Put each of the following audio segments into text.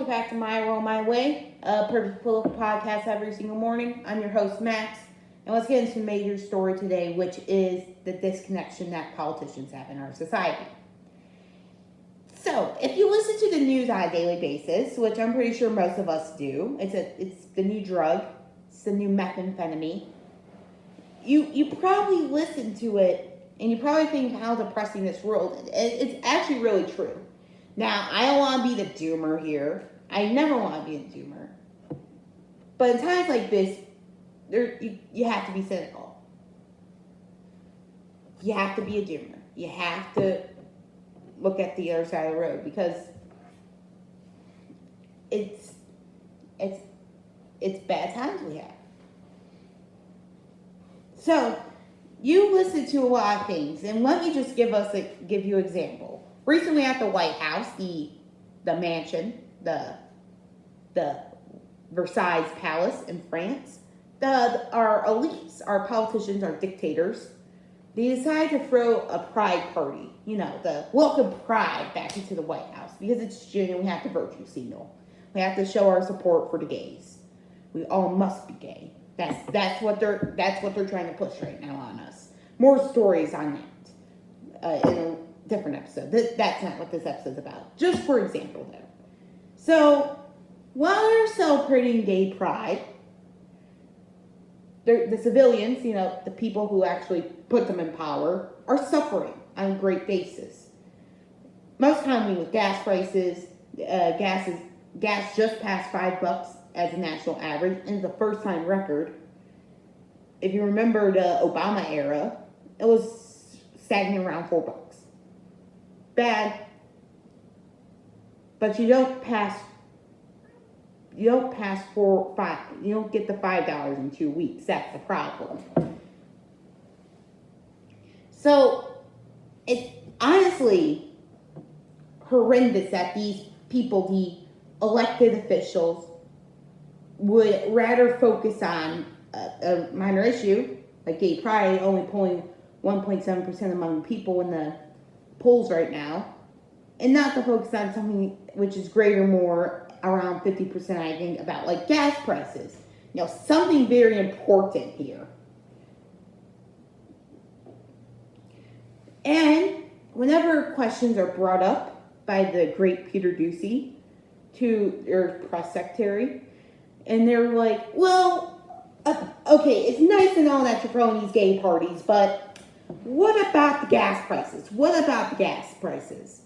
welcome back to My World, My Way, a perfect political podcast every single morning. I'm your host, Max, and let's get into the major story today, which is the disconnection that politicians have in our society. So, if you listen to the news on a daily basis, which I'm pretty sure most of us do, it's the new drug, it's the new methamphetamine, you probably listen to it, and you probably think how depressing this world is. It's actually really true. Now, I don't want to be the doomer here. I never want to be a doomer. But in times like this, you have to be cynical. You have to be a doomer. You have to look at the other side of the road because it's bad times we have. So, you listen to a lot of things, and let me just give you an example. Recently at the White House, the mansion, the Versailles Palace in France, our elites, our politicians, our dictators, they decided to throw a pride party. You know, the welcome pride back into the White House because it's June and we have to virtue signal. We have to show our support for the gays. We all must be gay. That's what they're trying to push right now on us. More stories on that in a different episode. That's not what this episode's about. Just for example, though. So, while they're celebrating gay pride, the civilians, you know, the people who actually put them in power, are suffering on a great basis. Most commonly with gas prices. Gas just passed $5 as a national average, and it's a first-time record. If you remember the Obama era, it was stagnant around $4. Bad, but you don't get the $5 in 2 weeks. That's the problem. So it's honestly horrendous that these people, the elected officials, would rather focus on a minor issue like gay pride, only polling 1.7% among people in the polls right now, and not to focus on something which is greater, more around 50%, I think, about like gas prices. You know, something very important here. And whenever questions are brought up by the great Peter Doocy to their press secretary, and they're like, well, okay, it's nice and all that you're throwing these gay parties, but what about the gas prices? What about the gas prices?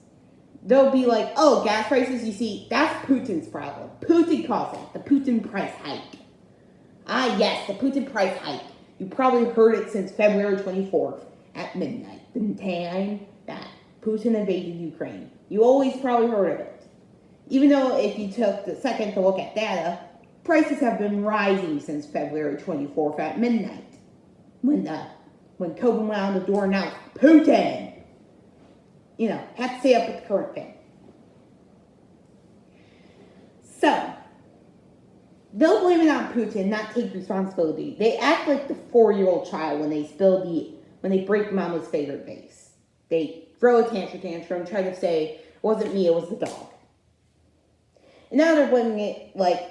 They'll be like, oh, gas prices, you see, that's Putin's problem. Putin caused it. The Putin price hike. Ah, yes, the Putin price hike. You probably heard it since February 24th at midnight, the time that Putin invaded Ukraine. You always probably heard of it. Even though if you took the second to look at data, prices have been rising since February 24th at midnight. When Kobe went out the door and announced Putin, you know, have to stay up with the current thing. So, they'll blame it on Putin, not take responsibility. They act like the 4-year-old child when they break mama's favorite vase. They throw a tantrum, try to say, it wasn't me, it was the dog. And now they're blaming it like,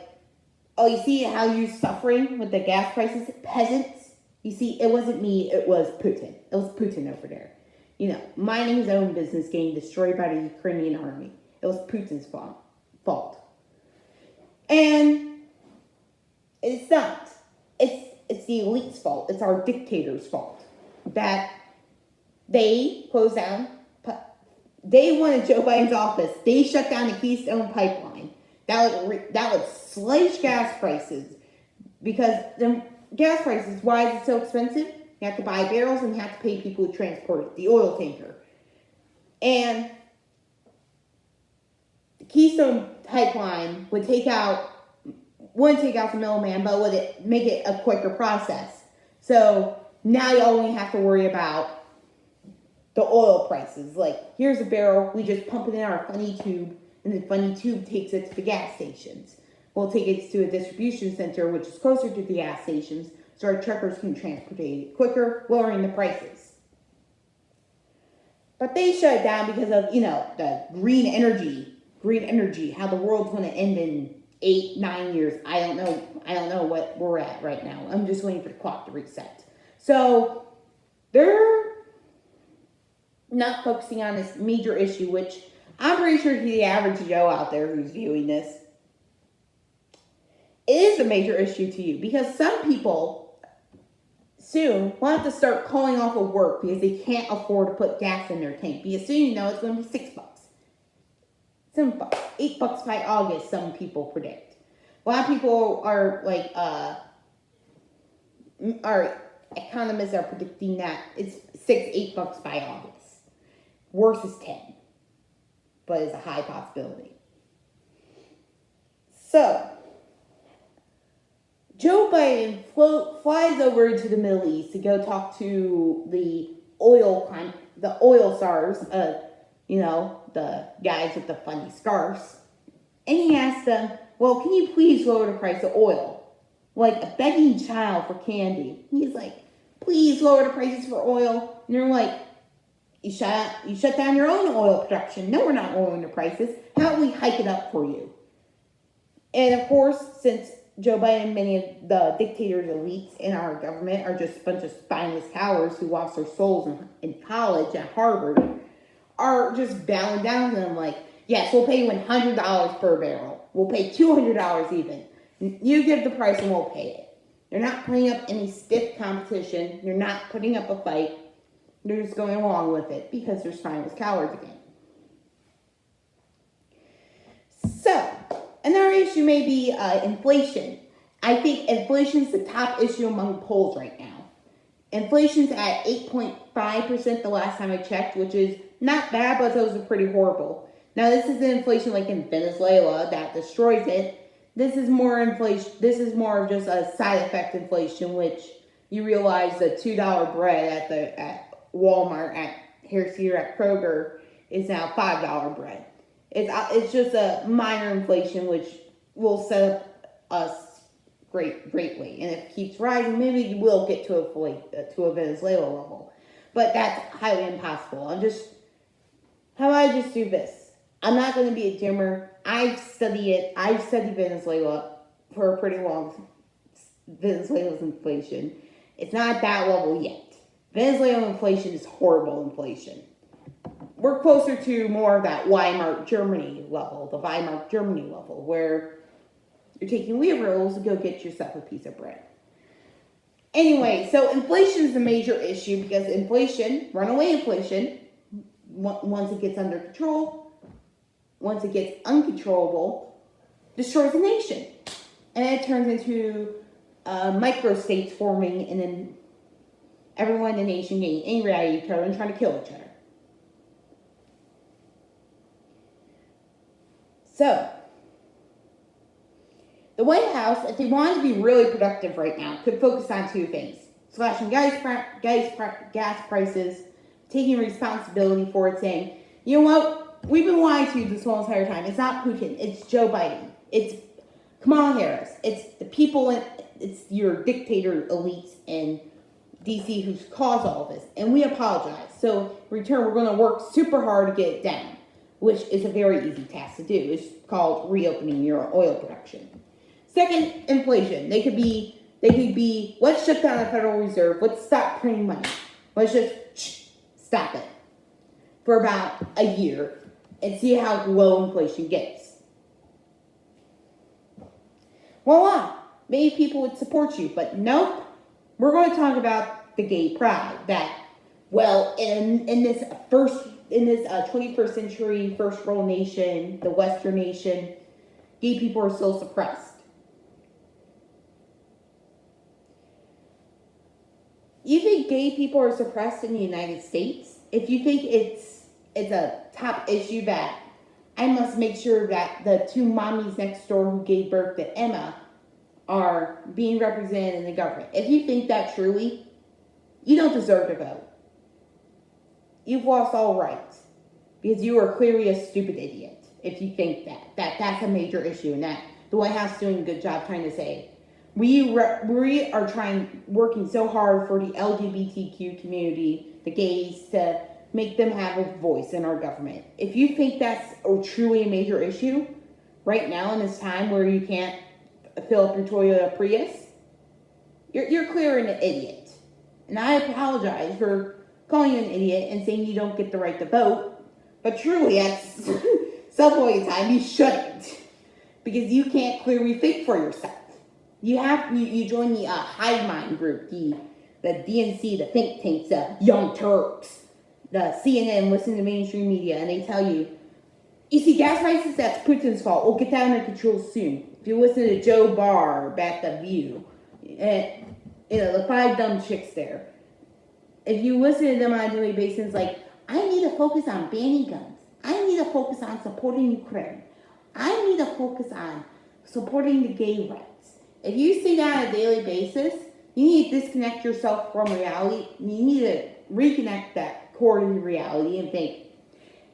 oh, you see how you're suffering with the gas prices, peasants? You see, it wasn't me, it was Putin. It was Putin over there. You know, minding his own business, getting destroyed by the Ukrainian army. It was Putin's fault. And it's not. It's the elite's fault. It's our dictator's fault. That they closed down. They wanted Joe Biden's office. They shut down the Keystone Pipeline. That would slash gas prices. Because the gas prices, why is it so expensive? You have to buy barrels and you have to pay people who transport it, the oil tanker. And the Keystone Pipeline wouldn't take out the middleman, but would make it a quicker process. So now you only have to worry about the oil prices. Like, here's a barrel, we just pump it in our funny tube, and the funny tube takes it to the gas stations. We'll take it to a distribution center, which is closer to the gas stations, so our truckers can transport it quicker, lowering the prices. But they shut it down because of, the green energy green energy, how the world's going to end in 8-9 years. I don't know what we're at right now. I'm just waiting for the clock to reset. So they're not focusing on this major issue, which I'm pretty sure to the average Joe out there who's viewing this, it is a major issue to you, because some people soon will have to start calling off of work because they can't afford to put gas in their tank, because soon it's going to be $6, $7, $8 by August, some people predict. A lot of people are like, our economists are predicting that it's $6-8 by August. Worse is 10, but it's a high possibility. So, Joe Biden flies over to the Middle East to go talk to the oil stars, the guys with the funny scarves. And he asked them, well, can you please lower the price of oil? Like a begging child for candy. He's like, please lower the prices for oil. And they're like, you shut down your own oil production. No, we're not lowering the prices. How about we hike it up for you? And of course, since Joe Biden and many of the dictators' elites in our government are just a bunch of spineless cowards who lost their souls in college at Harvard, are just bowing down to them like, yes, we'll pay you $100 per barrel. We'll pay $200 even. You give the price and we'll pay it. They're not putting up any stiff competition. They're not putting up a fight. They're just going along with it because they're spineless cowards again. So, another issue may be inflation. I think inflation's the top issue among polls right now. Inflation's at 8.5% the last time I checked, which is not bad, but those are pretty horrible. Now, this isn't inflation like in Venezuela that destroys it. This is more inflation. This is more of just a side effect inflation, which you realize the $2 bread at Walmart, here at Kroger, is now $5 bread. It's just a minor inflation, which will set up us greatly. And if it keeps rising, maybe you will get to a Venezuela level. But that's highly impossible. How about I just do this? I'm not going to be a dimmer. I've studied Venezuela for a pretty long. Venezuela's inflation. It's not at that level yet. Venezuelan inflation is horrible inflation. We're closer to more of that Weimar Germany level, where you're taking Wheat rolls to go get yourself a piece of bread. Anyway, so inflation is a major issue because runaway inflation, once it gets under control, once it gets uncontrollable, destroys a nation. And it turns into micro-states forming, and then everyone in the nation getting angry at each other and trying to kill each other. So, the White House, if they wanted to be really productive right now, could focus on two things. Slashing gas prices, taking responsibility for it, saying, you know what, we've been lying to you this whole entire time. It's not Putin, it's Joe Biden. It's Kamala Harris. It's the people, it's your dictator elites in DC who's caused all of this. And we apologize. So, in return, we're going to work super hard to get it down, which is a very easy task to do. It's called reopening your oil production. Second, inflation. They could be, let's shut down the Federal Reserve. Let's stop printing money. Let's just stop it for about a year and see how low inflation gets. Voila. Maybe people would support you, but nope. We're going to talk about the gay pride. That, well, in this 21st century, first world nation, the Western nation, gay people are still suppressed. You think gay people are suppressed in the United States? If you think it's a top issue that I must make sure that the two mommies next door who gave birth to Emma are being represented in the government. If you think that truly, you don't deserve to vote. You've lost all rights because you are clearly a stupid idiot if you think that's a major issue, and that the White House is doing a good job trying to say we are working so hard for the LGBTQ community, the gays, to make them have a voice in our government. If you think that's truly a major issue, right now in this time where you can't fill up your Toyota Prius, you're clearly an idiot. And I apologize for calling you an idiot and saying you don't get the right to vote. But truly, at some point in time, you shouldn't. Because you can't clearly think for yourself. You join the hive mind group, the DNC, the think tanks, the Young Turks, the CNN, listen to mainstream media, and they tell you, you see, gas prices, that's Putin's fault. We'll get that under control soon. If you listen to Joe Barr back The View, and the 5 dumb chicks there, if you listen to them on a daily basis, like, I need to focus on banning guns. I need to focus on supporting Ukraine. I need to focus on supporting the gay rights. If you see that on a daily basis, you need to disconnect yourself from reality. You need to reconnect that core to reality and think,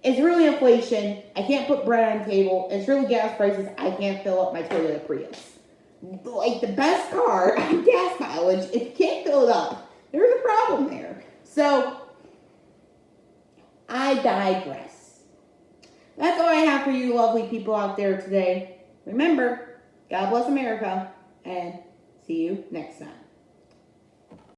it's really inflation. I can't put bread on the table. It's really gas prices. I can't fill up my Toyota Prius. Like the best car on gas mileage, if you can't fill it up, there's a problem there. So, I digress. That's all I have for you lovely people out there today. Remember, God bless America, and see you next time.